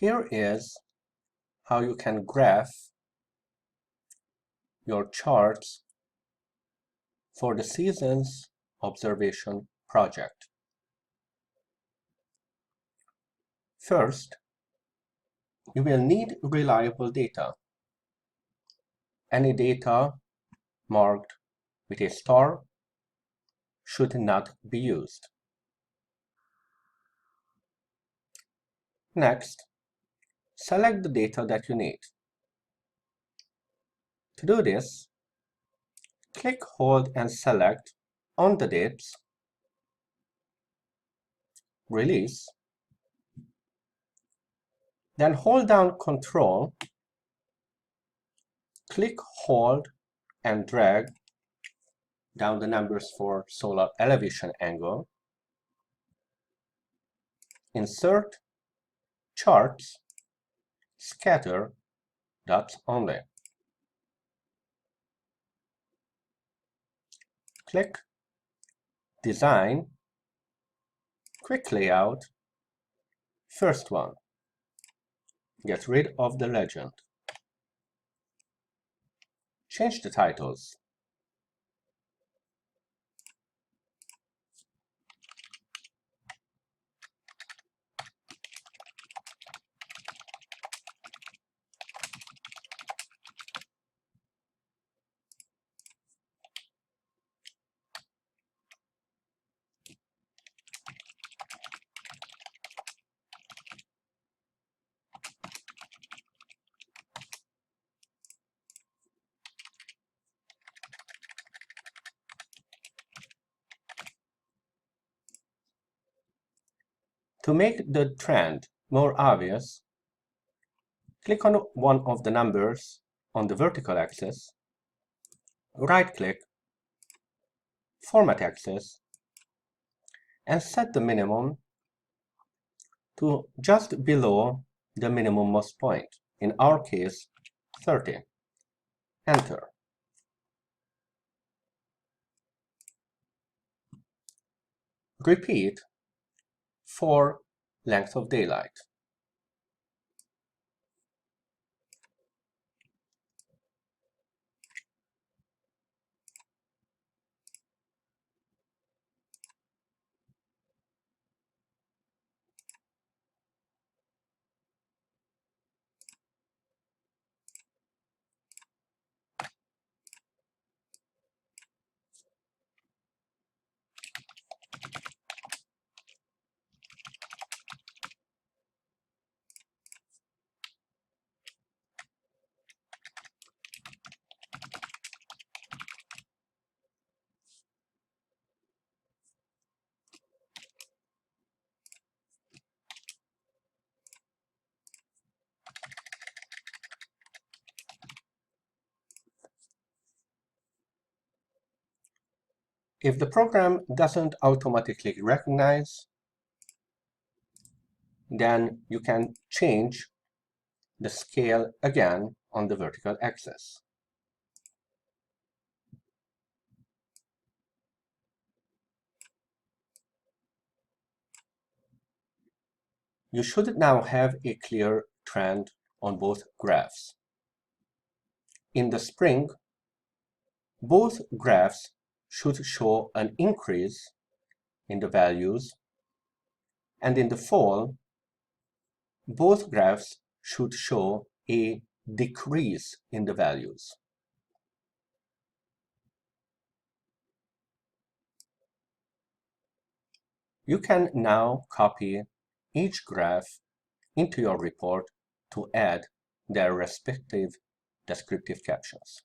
Here is how you can graph your charts for the seasons observation project. First, you will need reliable data. Any data marked with a star should not be used. Next, select the data that you need. To do this, click, hold, and select on the dips, release, then hold down Control, click, hold, and drag down the numbers for solar elevation angle, insert, charts, scatter, dots only. Click Design, Quick Layout, first one. Get rid of the legend. Change the titles. To make the trend more obvious, click on one of the numbers on the vertical axis, right-click, Format Axis, and set the minimum to just below the minimum most point, in our case 30. Enter. Repeat for length of daylight. If the program doesn't automatically recognize, then you can change the scale again on the vertical axis. You should now have a clear trend on both graphs. In the spring, both graphs should show an increase in the values, and in the fall, both graphs should show a decrease in the values. You can now copy each graph into your report to add their respective descriptive captions.